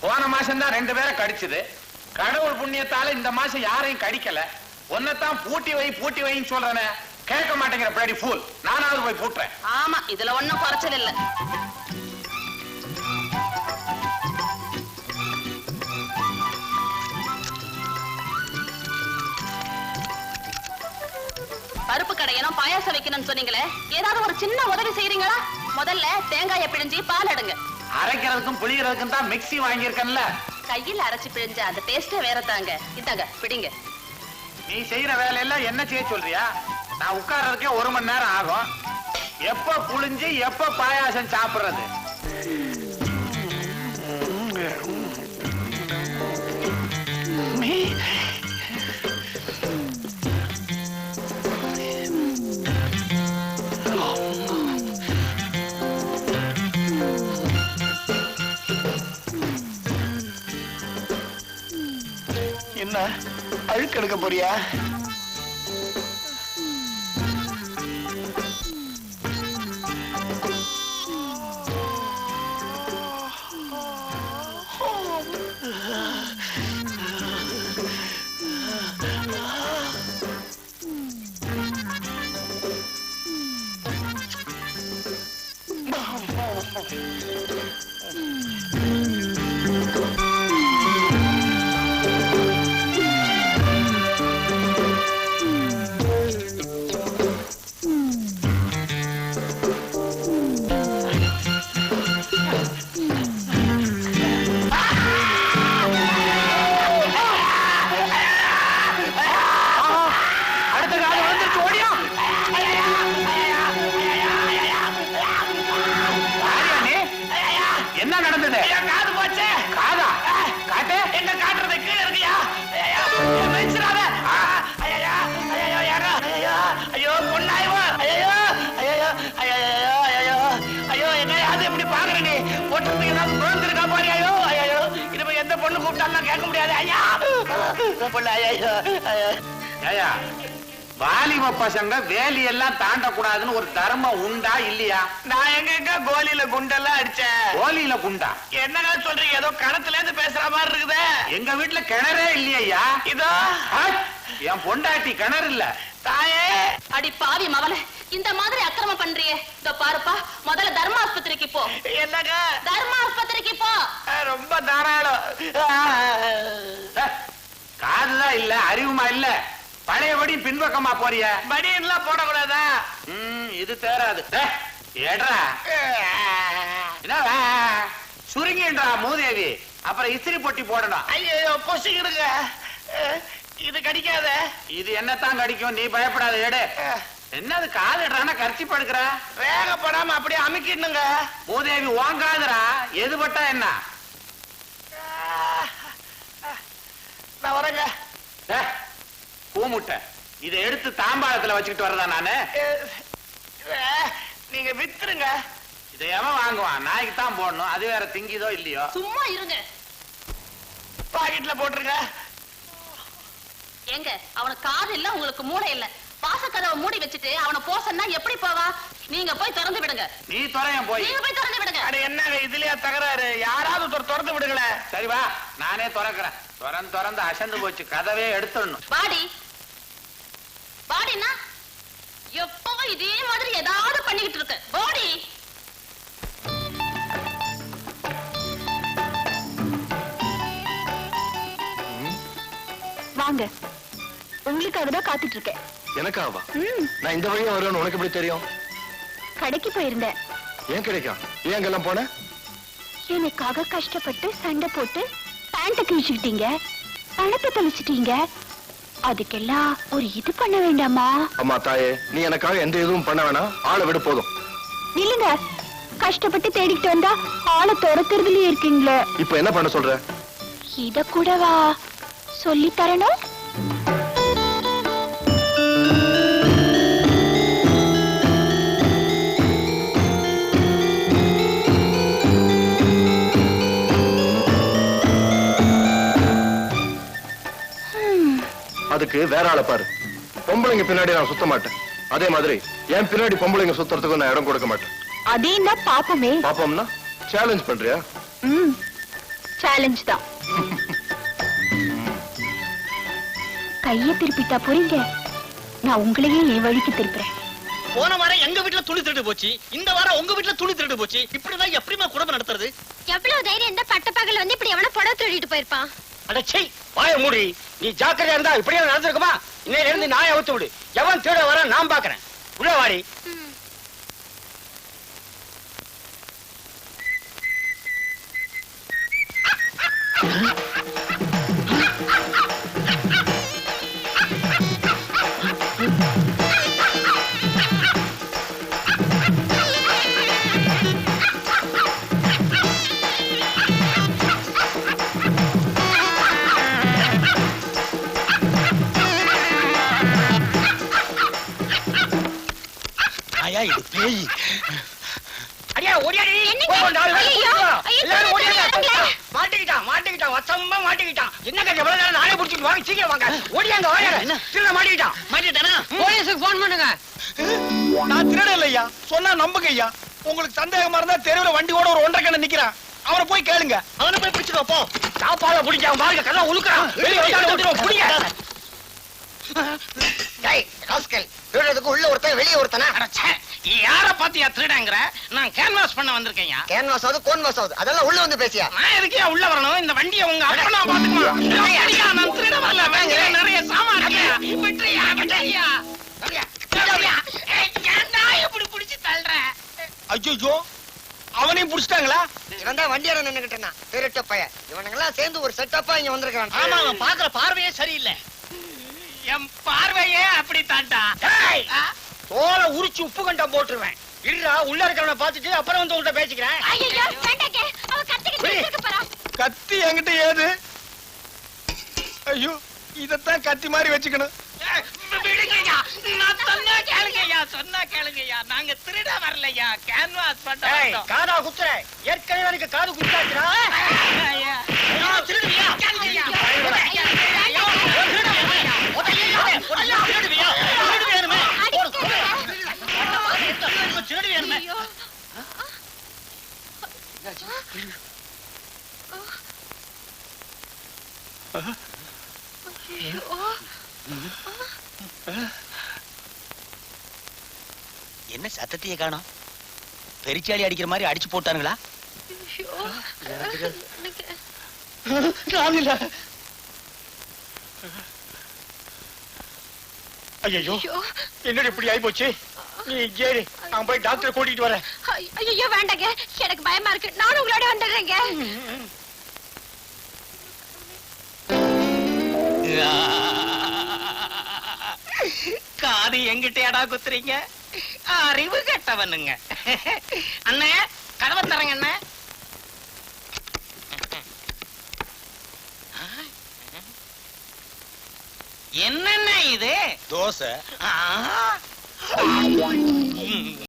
போன மாசம் தான் 2 பேரை கடிச்சது. கடவுள் புண்ணியத்தால இந்த மாசம் யாரையும் கடிக்கல. ஒன்னதான் பூட்டி வைன்னு சொல்றேனே, கேட்க மாட்டேங்கிற பிளடி ஃபூல். நானாவது போய் பூட்டுறேன். ஆமா, இதுல ஒண்ணும் குறைச்சல் இல்ல. பருப்பு கடையணும் பாயாசம் வைக்கணும்னு சொன்னீங்களே, ஏதாவது ஒரு சின்ன உதவி செய்யறீங்களா? முதல்ல தேங்காயை பிழிஞ்சி பால் எடுங்க. அரைக்கிறதுக்கும் புளியறதுக்கும் தான் மிக்ஸி வாங்கியிருக்கேன்ல. கையில் அரைச்சு பிழிஞ்ச அந்த டேஸ்டே வேற தாங்க. இதாங்க பிடிங்க. நீ செய்யற வேலையெல்லாம் என்ன செய்ய சொல்றியா? நான் உட்கார்றதுக்கே 1 மணி நேரம் ஆகும். எப்ப புளிஞ்சு எப்ப பாயாசம் சாப்பிடுறது? என்ன அழுக்கு எடுக்க போறியா? வாலிப பசங்க வேலி எல்லாம் தாண்டக்கூடாதுன்னு ஒரு தர்மம் உண்டா இல்லையா? நான் எங்க கோலியில குண்டெல்லாம் அடிச்சேன். கோலியில குண்டா? என்னங்க சொல்றீங்க? ஏதோ கிணத்துல இருந்து பேசுற மாதிரி இருக்குது. எங்க வீட்டுல கிணறே இல்லையா? இதோ என் பொண்டாட்டி கிணறு இல்ல. தாயே அடி பாவி மவள, இந்த மாதிரி அக்கிரமம் பண்றியே. இதோ பாருப்பா, முதல்ல தர்ம ஆஸ்பத்திரிக்கு போ. என்னங்க? தர்ம ஆஸ்பத்திரிக்கு போ. ரொம்ப தாராளம். காதுதான் இல்ல, அறிவுமா இல்ல. பழையபடி பின்பக்கமா போறிய? படியெல்லாம் போடக்கூடாதா? இது தேராது. ஏடா சுருங்கின்றா மூதேவி. அப்புறம் இஸ்திரி பொட்டி போடணும். ஐயோ பொசிக்கிடுங்க. இது கடிக்காத. இது என்னத்தான் கடிக்கும், நீ பயப்படாத. எடு. என்னது காதுடுறானா கரிச்சி படுக்கிற? வேகப்படாம அப்படியே அமுக்கிடுங்க. மூதேவி வாங்காதுரா. எது பட்டா என்ன? நான் வரேங்க. பூமுட்டை இதை எடுத்து தாம்பாளத்துல வச்சுக்கிட்டு வரதா நானு? நீங்க வித்துருங்க. இதை எவன் வாங்குவான்? நாய்க்கு தான் போடணும். அது வேற திங்கிதோ இல்லையோ. சும்மா இருங்க. பாக்கெட்ல போட்டுருங்க. எங்க அவனுக்கு காது இல்ல, உங்களுக்கு மூளை இல்ல. வாசக்கதவை மூடி வச்சுட்டு அவனை போசன்னா எப்படி போவா? நீங்க போய் திறந்து விடுங்க. நீ துறையன் போய். நீங்க போய் திறந்து விடுங்க. அட என்னங்க இதுலயா தகராறு? யாராவது திறந்து விடுங்களேன். சரி வா, நானே திறக்கிறேன். திறந்து அசந்து போச்சு. கதவே எடுத்துடணும். வாடி. பாடினா எப்பவும் இதே மாதிரி ஏதாவது பண்ணிக்கிட்டு இருக்கு. பாடி வாங்க, உங்களுக்காக தான் காத்துட்டு இருக்கேன். எனக்காவா? நான் இந்த வழியா வருவேன்னு உனக்கு எப்படி தெரியும்? கடைக்கு போயிருந்தேன். ஏன் கிடைக்கும்? ஏன் அங்கெல்லாம் போன? எனக்காக கஷ்டப்பட்டு சண்டை போட்டு பேண்ட கிழிச்சுக்கிட்டீங்க, பணத்தை தொலைச்சிட்டீங்க. அதுக்கெல்லாம் ஒரு இது பண்ண வேண்டாமா? அம்மா தாயே, நீ எனக்காக எந்த இதுவும் பண்ண வேணாம். ஆளை விடு போதும். இல்லங்க, கஷ்டப்பட்டு தேடிக்கிட்டு வந்தா ஆளை துரத்துறதுலயே இருக்கீங்களே. இப்ப என்ன பண்ண சொல்ற? இத கூடவா சொல்லி தரணும்? அதுக்கு வேற ஆளை பாரு. பொம்பளைங்க பின்னாடி நான் சுத்த மாட்டேன். அதே மாதிரி என் பின்னாடி பொம்பளைங்க சுத்துறதுக்கு நான் இடம் கொடுக்க மாட்டேன். அதையும் தான் பாப்போமே. பாப்போம்னா சேலஞ்ச் பண்றியா? சேலஞ்ச் தான். கைய திருப்பிட்டா போறீங்க, நான் உங்களையே என் வழிக்கு திருப்புறேன். போன வாரம் எங்க வீட்டுல துணி திருடு போச்சு, இந்த வாரம் உங்க வீட்டுல துணி திருடு போச்சு. இப்படிதான் எப்படிமா குடும்பம் நடத்துறது? எவ்வளவு தைரியம் இந்த பட்ட பகல் வந்து இப்படி எவன படம் திருடிட்டு போயிருப்பான்? அடச்சை வாய மூடி. நீ ஜாக்கிரதையா இருந்தா இப்படியே நடந்திருக்குமா? இன்னையில இருந்து நாயை அவுத்து விடு. எவன் திருட வர நான் பாக்குறேன். உள்ள வாடி. இது பேய். அடியா ஓடியாடி. எல்லாரும் ஓடியாங்க. மாட்டிக்கிட்டான் வசமா மாட்டிக்கிட்டான். என்ன கதை எவ்வளவு நேரம் நானே புடிச்சிட்டு வாங்க, சீக்கிரம் வாங்க. ஓடியாங்க வாங்க. திருட மாட்டிக்கிட்டான். மாட்டிட்டானா? போலீஸ்க்கு ஃபோன் பண்ணுங்க. நான் திருட இல்லையா, சொன்னா நம்புங்க ஐயா. உங்களுக்கு சந்தேகமா இருந்தா தெருவுல வண்டி ஓட ஒரு 1.5 கண்ணு நிக்கிறான். அவரை போய் கேளுங்க. அவனை போய் பிடிச்சுக்கோ போ. சாப்பாட பிடிச்சான் பாருங்க, கதை உழுக்குறான். வெளிய வந்தாலும் ஓடிறோம் புடிங்க. டேய் ராஸ்கல், திருடதுக்கு உள்ள ஒருத்தன் வெளிய ஒருத்தனா? யார பாத்தியா திருடங்கற? நான் கேன்வாஸ் பண்ண வந்திருக்கேன்யா. கேன்வாஸ் ஆவது கோன்வாஸ் ஆவது அதெல்லாம் உள்ள வந்து பேசியா? நான் எதுக்குயா உள்ள வரணும்? இந்த வண்டியை உங்க அப்பனா பாத்துக்குமா? அடியா நான் திருட வரல. வேங்கற நிறைய சாமான் இருக்கு. விட்றியா விட்றியா. ஏன்டா இப்படி புடிச்சு தள்ளுற? ஐயோ அவனையும் புடிச்சிட்டாங்களா? இவன் தான் வண்டியார நின்னுக்கிட்டான். திருட்ட பையன். இவனுங்கெல்லாம் சேர்ந்து ஒரு செட்டப்பா இங்க வந்திருக்கான். ஆமா, அவன் பாக்குற பார்வையே சரியில்லை. என் பார்வையே அப்படி தாண்டா. தோலை உரிச்சு உப்பு கண்டம் போட்டுருவேன். இருடா, உள்ள இருக்கிறவனை பார்த்துட்டு அப்புறம் வந்து உங்கள்கிட்ட பேசிக்கிறேன். ஐயோ வேண்டாங்க, அவ கத்திக்கிட்டு இருக்க போறா. கத்தி என்கிட்ட ஏது? ஐயோ, இதத்தான் கத்தி மாதிரி வச்சுக்கணும். சொன்னா கேளுங்கய்யா, நாங்க திருட வரலையா, கேன்வாஸ் பண்ண. காதா குத்துற, ஏற்கனவே எனக்கு காது குத்தாச்சுடா. திருடுவியா? என்ன சத்தத்தையே காணோம்? பெரிச்சாளி அடிக்கிற மாதிரி அடிச்சு போட்டானுங்களா? ஐயோ, என்னடி இப்படி ஆயி போச்சு? நீ கேரி, நான் போய் டாக்டர் கூட்டிட்டு வரேன். ஐயோ வேண்டாங்க, எனக்கு பயமா இருக்கு. நானும் உங்களோட வந்துடுறேங்க. காது எங்கிட்டேடா குத்துறீங்க? அறிவு கெட்டவனுங்க. அண்ணே, கதவை தரங்க அண்ணே. என்னென்ன இது? தோசை.